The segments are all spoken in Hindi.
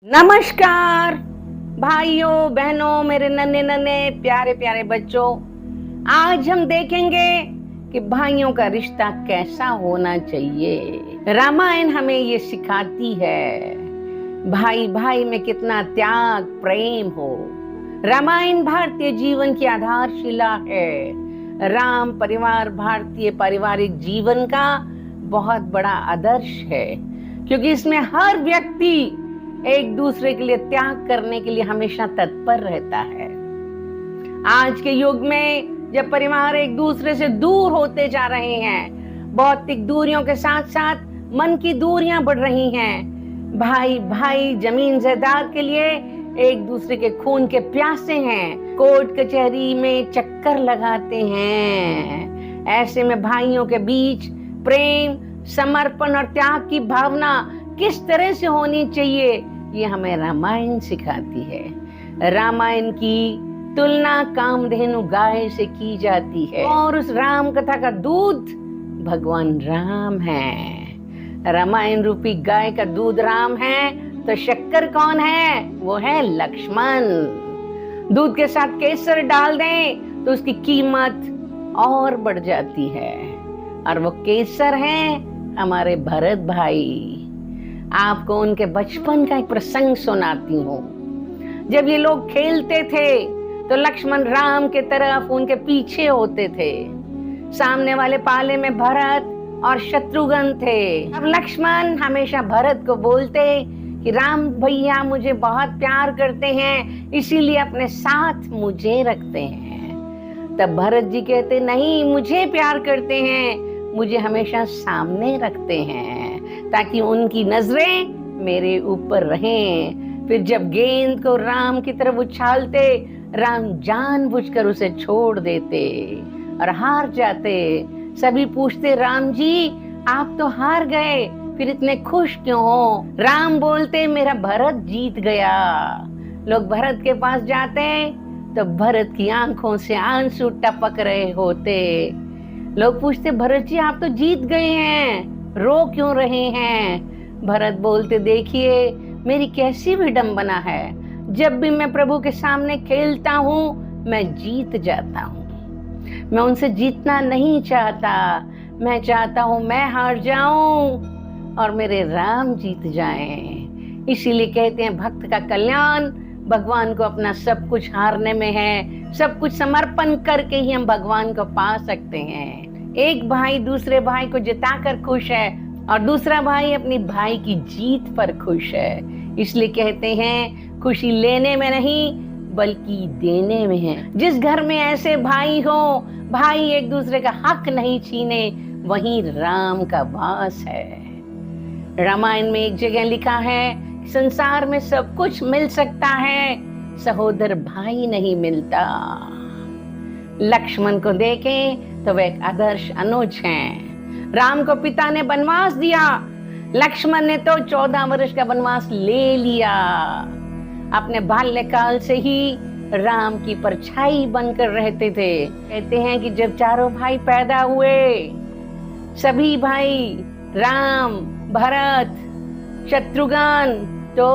नमस्कार भाइयों बहनों, मेरे नन्हे नन्हे प्यारे प्यारे बच्चों। आज हम देखेंगे कि भाइयों का रिश्ता कैसा होना चाहिए। रामायण हमें ये सिखाती है भाई भाई में कितना त्याग प्रेम हो। रामायण भारतीय जीवन की आधारशिला है। राम परिवार भारतीय पारिवारिक जीवन का बहुत बड़ा आदर्श है, क्योंकि इसमें हर व्यक्ति एक दूसरे के लिए त्याग करने के लिए हमेशा तत्पर रहता है। आज के युग में जब परिवार एक दूसरे से दूर होते जा रहे हैं, भौतिक दूरियों के साथ साथ मन की दूरियां बढ़ रही हैं। भाई भाई जमीन जायदाद के लिए एक दूसरे के खून के प्यासे हैं, कोर्ट कचहरी में चक्कर लगाते हैं। ऐसे में भाइयों के बीच प्रेम, समर्पण और त्याग की भावना किस तरह से होनी चाहिए, ये हमें रामायण सिखाती है। रामायण की तुलना कामधेनु गाय से की जाती है, और उस राम कथा का दूध भगवान राम है। रामायण रूपी गाय का दूध राम है, तो शक्कर कौन है? वो है लक्ष्मण। दूध के साथ केसर डाल दें तो उसकी कीमत और बढ़ जाती है, और वो केसर है हमारे भरत भाई। आपको उनके बचपन का एक प्रसंग सुनाती हूँ। जब ये लोग खेलते थे तो लक्ष्मण राम के तरफ उनके पीछे होते थे। सामने वाले पाले में भरत और शत्रुघ्न थे। अब लक्ष्मण हमेशा भरत को बोलते कि राम भैया मुझे बहुत प्यार करते हैं, इसीलिए अपने साथ मुझे रखते हैं। तब भरत जी कहते नहीं, मुझे प्यार करते हैं, मुझे हमेशा सामने रखते हैं, ताकि उनकी नजरें मेरे ऊपर रहें। फिर जब गेंद को राम की तरफ उछालते, राम जानबूझकर उसे छोड़ देते और हार जाते। सभी पूछते, राम जी आप तो हार गए, फिर इतने खुश क्यों हो? राम बोलते, मेरा भरत जीत गया। लोग भरत के पास जाते तो भरत की आंखों से आंसू टपक रहे होते। लोग पूछते, भरत जी आप तो जीत गए हैं, रो क्यों रहे हैं? भरत बोलते, देखिए मेरी कैसी विडंबना है, जब भी मैं प्रभु के सामने खेलता हूँ मैं जीत जाता हूँ। मैं उनसे जीतना नहीं चाहता, मैं चाहता हूँ मैं हार जाऊं और मेरे राम जीत जाएं। इसीलिए कहते हैं भक्त का कल्याण भगवान को अपना सब कुछ हारने में है। सब कुछ समर्पण करके ही हम भगवान को पा सकते हैं। एक भाई दूसरे भाई को जिताकर खुश है, और दूसरा भाई अपनी भाई की जीत पर खुश है। इसलिए कहते हैं खुशी लेने में नहीं बल्कि देने में है। जिस घर में ऐसे भाई हो, भाई एक दूसरे का हक नहीं छीने, वहीं राम का वास है। रामायण में एक जगह लिखा है संसार में सब कुछ मिल सकता है, सहोदर भाई नहीं मिलता। लक्ष्मण को देखें तो वे एक आदर्श अनुज हैं। राम को पिता ने वनवास दिया, लक्ष्मण ने तो 14 वर्ष का वनवास ले लिया। अपने बाल्यकाल से ही राम की परछाई बनकर रहते थे। कहते हैं कि जब चारों भाई पैदा हुए, सभी भाई राम, भरत, शत्रुघ्न तो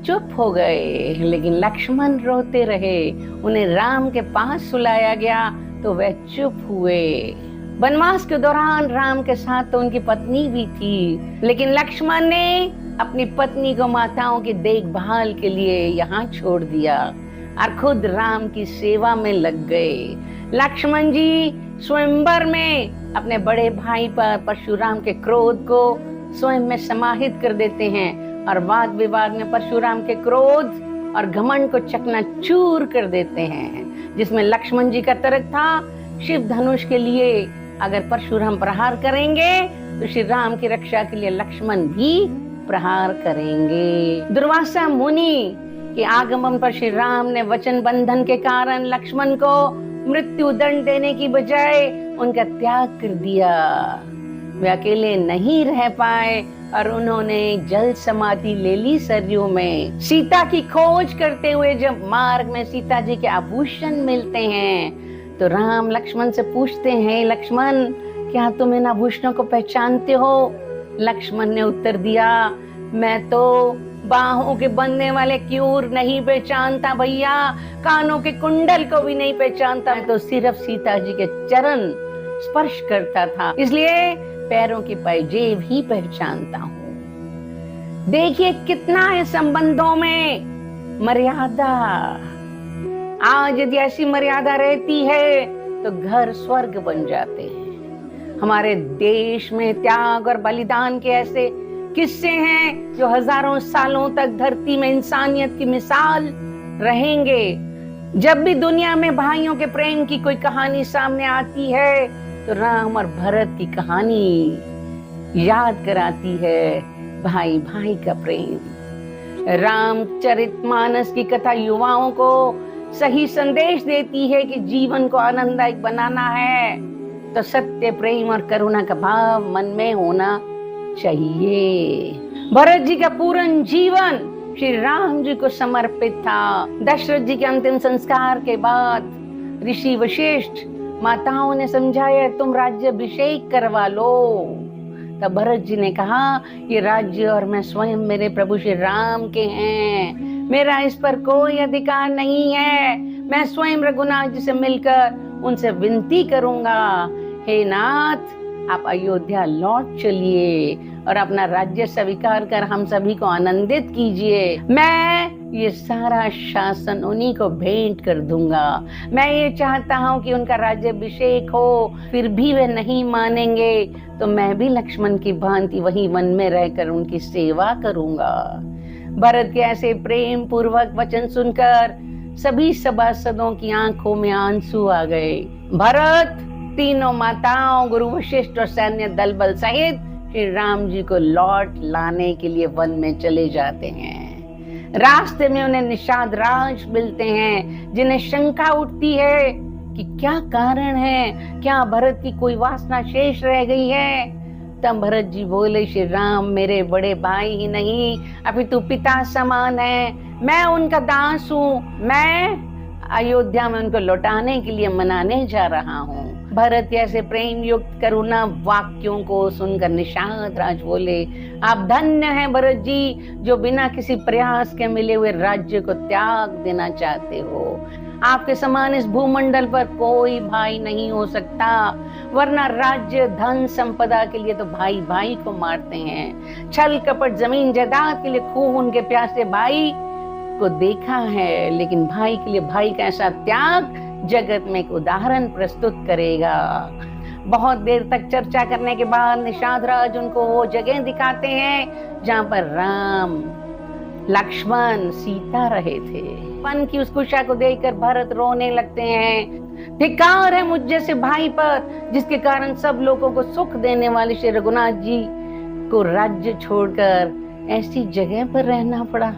चुप हो गए, लेकिन लक्ष्मण रोते रहे। उन्हें राम के पास सुलाया गया तो वे चुप हुए। वनवास के दौरान राम के साथ तो उनकी पत्नी भी थी, लेकिन लक्ष्मण ने अपनी पत्नी को माताओं की देखभाल के लिए यहाँ छोड़ दिया और खुद राम की सेवा में लग गए। लक्ष्मण जी स्वयंवर में अपने बड़े भाई पर परशुराम के क्रोध को स्वयं में समाहित कर देते हैं, और वाद विवाद में परशुराम के क्रोध और घमंड को चकनाचूर कर देते हैं। जिसमें लक्ष्मण जी का तर्क था, शिव धनुष के लिए अगर परशुराम प्रहार करेंगे तो श्री राम की रक्षा के लिए लक्ष्मण भी प्रहार करेंगे। दुर्वासा मुनि के आगमन पर श्री राम ने वचन बंधन के कारण लक्ष्मण को मृत्यु दंड देने की बजाय उनका त्याग कर दिया। वे अकेले नहीं रह पाए और उन्होंने जल समाधि ले ली सरयू में। सीता की खोज करते हुए जब मार्ग में सीता जी के आभूषण मिलते हैं तो राम लक्ष्मण से पूछते हैं, लक्ष्मण क्या तुम इन आभूषणों को पहचानते हो? लक्ष्मण ने उत्तर दिया, मैं तो बाहों के बनने वाले क्यूर नहीं पहचानता भैया, कानों के कुंडल को भी नहीं पहचानता, मैं तो सिर्फ सीता जी के चरण स्पर्श करता था, इसलिए पैरों की पैजेब ही पहचानता हूँ। देखिए कितना है संबंधों में मर्यादा। आज यदि ऐसी मर्यादा रहती है तो घर स्वर्ग बन जाते हैं। हमारे देश में त्याग और बलिदान के ऐसे किस्से हैं जो हजारों सालों तक धरती में इंसानियत की मिसाल रहेंगे। जब भी दुनिया में भाइयों के प्रेम की कोई कहानी सामने आती है तो राम और भरत की कहानी याद कराती है, भाई भाई का प्रेम। रामचरितमानस की कथा युवाओं को सही संदेश देती है कि जीवन को आनंददायक बनाना है तो सत्य, प्रेम और करुणा का भाव मन में होना चाहिए। भरत जी का पूर्ण जीवन श्री राम जी को समर्पित था। दशरथ जी के अंतिम संस्कार के बाद ऋषि वशिष्ठ माताओं ने समझाया, तुम राज्य अभिषेक करवा लो। तब भरत जी ने कहा, ये राज्य और मैं स्वयं मेरे प्रभु श्री राम के हैं, मेरा इस पर कोई अधिकार नहीं है। मैं स्वयं रघुनाथ जी से मिलकर उनसे विनती करूंगा, हे नाथ आप अयोध्या लौट चलिए और अपना राज्य स्वीकार कर हम सभी को आनंदित कीजिए। मैं ये सारा शासन उन्हीं को भेंट कर दूंगा। मैं ये चाहता हूँ कि उनका राज्याभिषेक हो, फिर भी वे नहीं मानेंगे तो मैं भी लक्ष्मण की भांति वही वन में रहकर उनकी सेवा करूंगा। भरत के ऐसे प्रेम पूर्वक वचन सुनकर सभी सभासदों की आंखों में आंसू आ गए। भरत तीनों माताओं, गुरु वशिष्ठ और सैन्य दल बल सहित श्री राम जी को लौट लाने के लिए वन में चले जाते हैं। रास्ते में उन्हें निषाद राज मिलते हैं, जिन्हें शंका उठती है कि क्या कारण है, क्या भरत की कोई वासना शेष रह गई है। तब भरत जी बोले, श्री राम मेरे बड़े भाई ही नहीं अपितु पिता समान है, मैं उनका दास हूँ, मैं अयोध्या में उनको लौटाने के लिए मनाने जा रहा हूँ। भरत ऐसे प्रेम युक्त करुणा वाक्यों को सुनकर निषाद राज बोले, आप धन्य हैं भरत जी, जो बिना किसी प्रयास के मिले हुए राज्य को त्याग देना चाहते हो। आपके समान इस भूमंडल पर कोई भाई नहीं हो सकता, वरना राज्य धन संपदा के लिए तो भाई भाई को मारते हैं। छल कपट जमीन जायदाद के लिए खून के प्यासे भाई को देखा है, लेकिन भाई के लिए भाई का ऐसा त्याग जगत में एक उदाहरण प्रस्तुत करेगा। बहुत देर तक चर्चा करने के बाद निषाद राज उनको वो जगह दिखाते हैं जहाँ पर राम, लक्ष्मण, सीता रहे थे। मन की उस कुशा को देखकर भरत रोने लगते हैं। धिक्कार है मुझ जैसे भाई पर, जिसके कारण सब लोगों को सुख देने वाले श्री रघुनाथ जी को राज्य छोड़कर ऐसी जगह पर रहना पड़ा।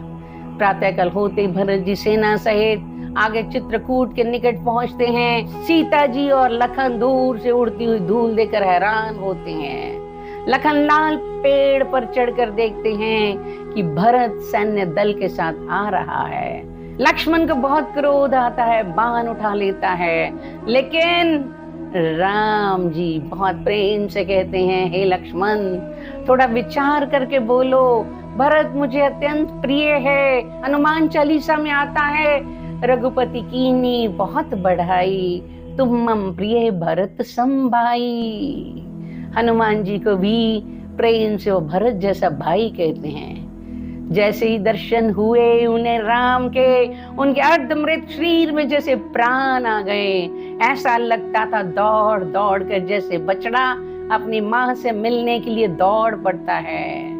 प्रातःकाल होते ही भरत जी सेना सहित आगे चित्रकूट के निकट पहुंचते हैं। सीता जी और लखन दूर से उड़ती हुई धूल देखकर हैरान होते हैं। लखन लाल पेड़ पर चढ़कर देखते हैं कि भरत सैन्य दल के साथ आ रहा है। लक्ष्मण को बहुत क्रोध आता है, बाण उठा लेता है, लेकिन राम जी बहुत प्रेम से कहते हैं, हे लक्ष्मण थोड़ा विचार करके बोलो, भरत मुझे अत्यंत प्रिय है। हनुमान चालीसा में आता है, रघुपति कीनी बहुत बढ़ाई, तुम मम प्रिय भरत संभाई। हनुमान जी को भी प्रेम से वो भरत जैसा भाई कहते हैं। जैसे ही दर्शन हुए उन्हें राम के, उनके अर्धमृत शरीर में जैसे प्राण आ गए। ऐसा लगता था दौड़ दौड़ कर जैसे बछड़ा अपनी माँ से मिलने के लिए दौड़ पड़ता है।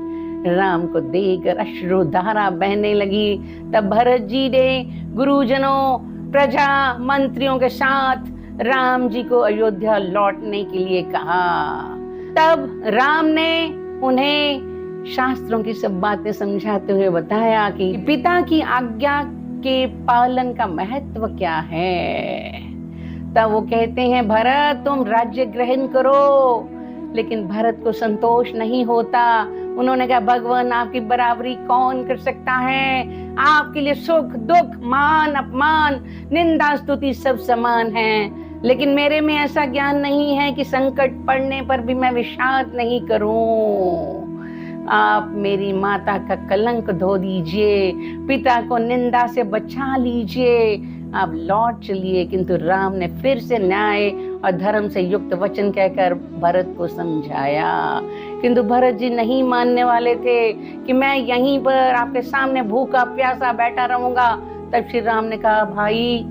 राम को देखकर अश्रुधारा बहने लगी। तब भरत जी ने गुरुजनों, प्रजा, मंत्रियों के साथ राम जी को अयोध्या लौटने के लिए कहा। तब राम ने उन्हें शास्त्रों की सब बातें समझाते हुए बताया कि पिता की आज्ञा के पालन का महत्व क्या है। तब वो कहते हैं, भरत तुम राज्य ग्रहण करो। लेकिन भरत को संतोष नहीं होता। उन्होंने कहा, भगवान आपकी बराबरी कौन कर सकता है। आपके लिए सुख दुख, मान अपमान, निंदा स्तुति सब समान है। लेकिन मेरे में ऐसा ज्ञान नहीं है कि संकट पड़ने पर भी मैं विषाद नहीं करूं। आप मेरी माता का कलंक धो दीजिए, पिता को निंदा से बचा लीजिए, आप लौट चलिए। किंतु राम ने फिर से न्याय और धर्म से युक्त वचन कहकर भरत को समझाया, किंतु भरत जी नहीं मानने वाले थे कि मैं यहीं पर आपके सामने भूखा प्यासा बैठा रहूंगा। तब श्री राम ने कहा, भाई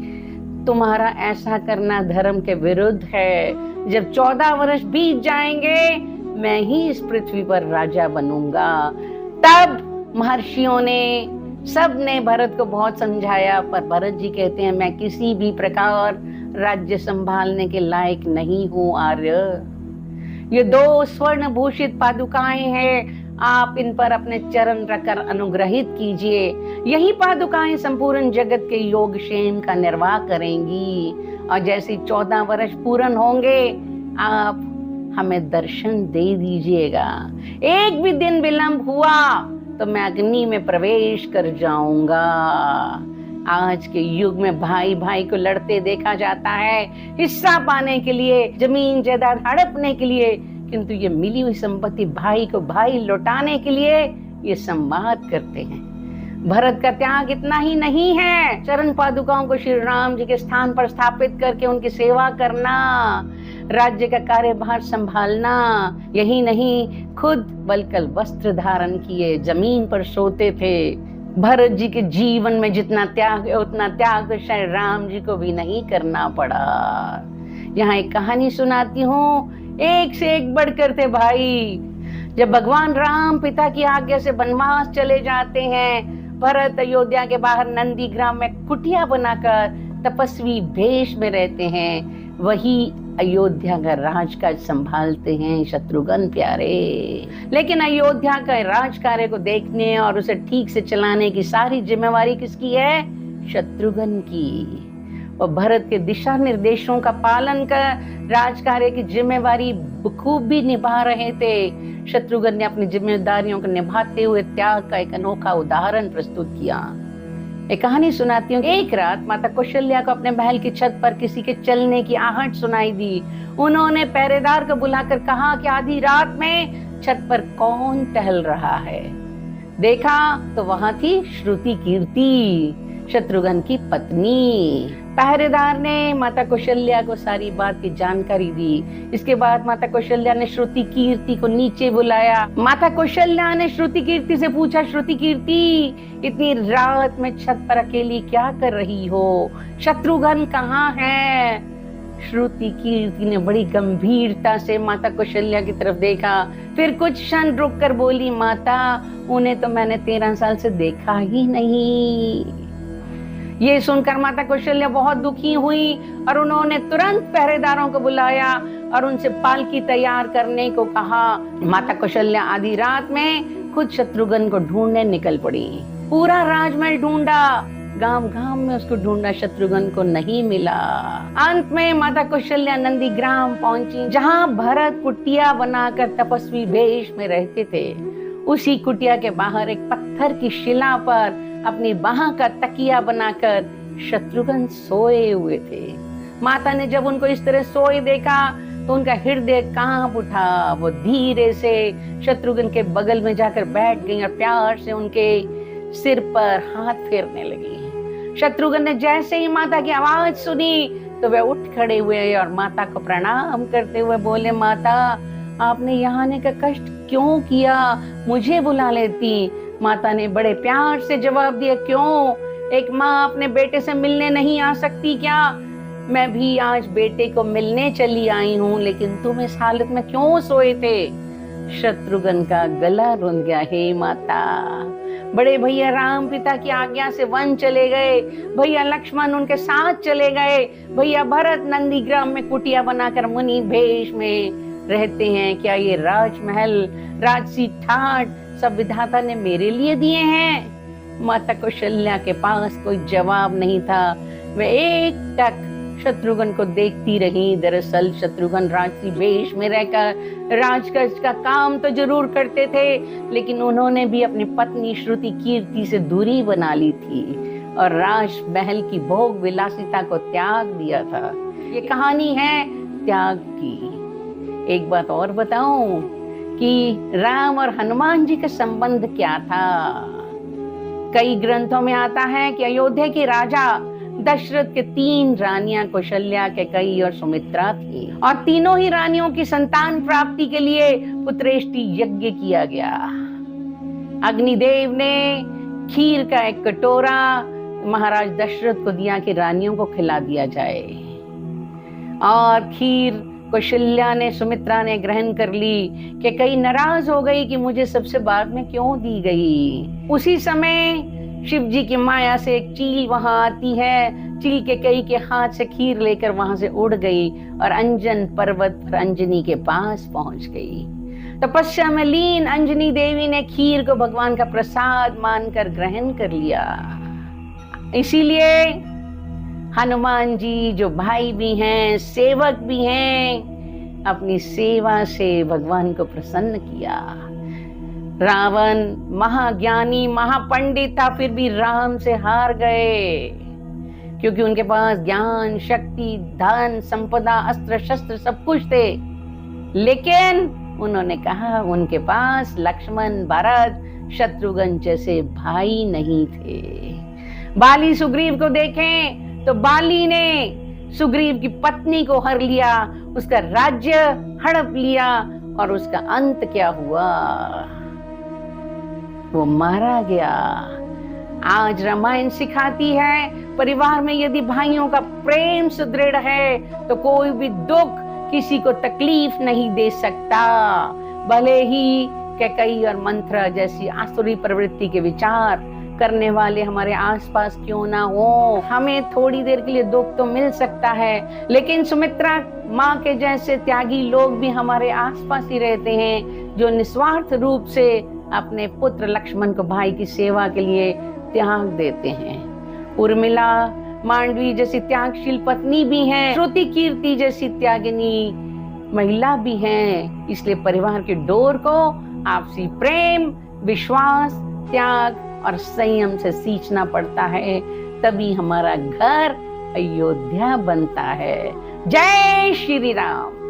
तुम्हारा ऐसा करना धर्म के विरुद्ध है। जब 14 वर्ष बीत जाएंगे मैं ही इस पृथ्वी पर राजा बनूंगा। तब महर्षियों ने, सब ने भरत को बहुत समझाया, पर भरत जी कहते हैं मैं किसी भी प्रकार राज्य संभालने के लायक नहीं हूँ आर्य। ये 2 स्वर्ण भूषित पादुकाएं हैं, आप इन पर अपने चरण रखकर अनुग्रहित कीजिए। यही पादुकाएं संपूर्ण जगत के योगक्षेम का निर्वाह करेंगी। और जैसे 14 वर्ष पूर्ण होंगे आप हमें दर्शन दे दीजिएगा। एक भी दिन विलंब हुआ तो मैं अग्नि में प्रवेश कर जाऊंगा। आज के युग में भाई भाई को लड़ते देखा जाता है हिस्सा पाने के लिए, जमीन जायदाद हड़पने के लिए, किंतु ये मिली हुई संपत्ति भाई को भाई लौटाने के लिए ये संवाद करते हैं। भरत का त्याग इतना ही नहीं है, चरण पादुकाओं को श्री राम जी के स्थान पर स्थापित करके उनकी सेवा करना, राज्य का कार्यभार संभालना, यही नहीं खुद बलकल वस्त्र धारण किए जमीन पर सोते थे। भरत जी के जीवन में जितना त्याग है उतना त्याग तो शायद राम जी को भी नहीं करना पड़ा। यहाँ एक कहानी सुनाती हूँ, एक से एक बढ़कर थे भाई। जब भगवान राम पिता की आज्ञा से वनवास चले जाते हैं, भरत अयोध्या के बाहर नंदी ग्राम में कुटिया बनाकर तपस्वी भेष में रहते हैं। वही अयोध्या का राजकाज संभालते हैं शत्रुघ्न प्यारे। लेकिन अयोध्या का राजकार्य को देखने और उसे ठीक से चलाने की सारी जिम्मेवारी किसकी है? शत्रुघ्न की। और भरत के दिशा निर्देशों का पालन कर राजकार्य की जिम्मेवारी बखूबी निभा रहे थे। शत्रुघ्न ने अपनी जिम्मेदारियों को निभाते हुए त्याग का एक अनोखा उदाहरण प्रस्तुत किया। एक कहानी सुनाती हूँ। एक रात माता कौशल्या को अपने महल की छत पर किसी के चलने की आहट सुनाई दी। उन्होंने पहरेदार को बुलाकर कहा कि आधी रात में छत पर कौन टहल रहा है। देखा तो वहां थी श्रुति कीर्ति, शत्रुघ्न की पत्नी। पहरेदार ने माता कौशल्या को सारी बात की जानकारी दी। इसके बाद माता कौशल्या ने श्रुति कीर्ति को नीचे बुलाया। माता कौशल्या ने श्रुति कीर्ति से पूछा, श्रुति कीर्ति, इतनी रात में छत पर अकेली क्या कर रही हो? शत्रुघ्न कहाँ है? श्रुति कीर्ति ने बड़ी गंभीरता से माता कौशल्या की तरफ देखा, फिर कुछ क्षण रुक कर बोली, माता उन्हें तो मैंने 13 साल से देखा ही नहीं। ये सुनकर माता कौशल्या बहुत दुखी हुई और उन्होंने तुरंत पहरेदारों को बुलाया और उनसे पालकी तैयार करने को कहा। माता कौशल्या आधी रात में खुद शत्रुघ्न को ढूंढने निकल पड़ी। पूरा राजमहल ढूंढा, गांव गांव में उसको ढूंढा, शत्रुघ्न को नहीं मिला। अंत में माता कौशल्या नंदी ग्राम पहुंची, जहां भरत कुटिया बनाकर तपस्वी भेष में रहते थे। उसी कुटिया के बाहर एक पत्थर की शिला पर अपनी बाह का तकिया बनाकर शत्रुघ्न सोए हुए थे। माता ने जब उनको इस तरह सोए देखा तो उनका हृदय कांप उठा। वो धीरे से शत्रुघ्न के बगल में जाकर बैठ गई और प्यार से उनके सिर पर हाथ फेरने लगी। शत्रुघ्न ने जैसे ही माता की आवाज सुनी तो वे उठ खड़े हुए और माता को प्रणाम करते हुए बोले, माता आपने यहाँ आने का कष्ट क्यों किया? मुझे बुला लेती। माता ने बड़े प्यार से जवाब दिया, क्यों? एक माँ अपने बेटे से मिलने नहीं आ सकती क्या? मैं भी आज बेटे को मिलने चली आई हूँ, लेकिन तुम इस हालत में क्यों सोए थे? शत्रुघ्न का गला रुंध गया। हे माता, बड़े भैया राम पिता की आज्ञा से वन चले गए, भैया लक्ष्मण उनके साथ चले गए, भैया भरत नंदीग्राम में कुटिया बनाकर मुनि भेष में रहते हैं। क्या ये राजमहल, राजसी ठाट सब विधाता ने मेरे लिए दिए हैं? माता कौशल्या के पास कोई जवाब नहीं था। वे एक टक शत्रुघ्न को देखती रही। दरअसल शत्रुघ्न राजसी भेष में रहकर राजकाज का काम तो जरूर करते थे, लेकिन उन्होंने भी अपनी पत्नी श्रुति कीर्ति से दूरी बना ली थी और राजमहल की भोग विलासिता को त्याग दिया था। ये कहानी है त्याग की। एक बात और बताऊं कि कि राम और हनुमान जी का संबंध क्या था। कई ग्रंथों में आता है कि अयोध्या के राजा दशरथ के 3 रानियां कौशल्या, कैकेयी और सुमित्रा थी और तीनों ही रानियों की संतान प्राप्ति के लिए पुत्रेष्टि यज्ञ किया गया। अग्निदेव ने खीर का एक कटोरा महाराज दशरथ को दिया कि रानियों को खिला दिया जाए, और खीर कौशल्या ने, सुमित्रा ने ग्रहण कर ली। कि कई नाराज हो गई कि मुझे सबसे बाद में क्यों दी गई। उसी समय शिव जी की माया से एक चील वहां आती है। चील कैकेयी के हाथ से खीर लेकर वहां से उड़ गई और अंजन पर्वत पर अंजनी के पास पहुंच गई। तपस्या में लीन अंजनी देवी ने खीर को भगवान का प्रसाद मानकर ग्रहण कर लिया। इसीलिए हनुमान जी जो भाई भी हैं, सेवक भी हैं, अपनी सेवा से भगवान को प्रसन्न किया। रावण महाज्ञानी महापंडित था, फिर भी राम से हार गए, क्योंकि उनके पास ज्ञान, शक्ति, धन, संपदा, अस्त्र शस्त्र सब कुछ थे। लेकिन उन्होंने कहा उनके पास लक्ष्मण, भरत, शत्रुघ्न जैसे भाई नहीं थे। बाली सुग्रीव को देखें तो बाली ने सुग्रीव की पत्नी को हर लिया, उसका राज्य हड़प लिया, और उसका अंत क्या हुआ? वो मारा गया। आज रामायण सिखाती है परिवार में यदि भाइयों का प्रेम सुदृढ़ है तो कोई भी दुख किसी को तकलीफ नहीं दे सकता। भले ही कैकेयी और मंथरा जैसी आसुरी प्रवृत्ति के विचार करने वाले हमारे आसपास क्यों ना हो, हमें थोड़ी देर के लिए दुख तो मिल सकता है, लेकिन सुमित्रा माँ के जैसे त्यागी लोग भी हमारे आसपास ही रहते हैं, जो निस्वार्थ रूप से अपने पुत्र लक्ष्मण को भाई की सेवा के लिए त्याग देते हैं। उर्मिला, मांडवी जैसी त्यागशील पत्नी भी हैं, श्रुति कीर्ति जैसी त्यागिनी महिला भी हैं। इसलिए परिवार के डोर को आपसी प्रेम, विश्वास, त्याग और संयम से सींचना पड़ता है, तभी हमारा घर अयोध्या बनता है। जय श्री राम।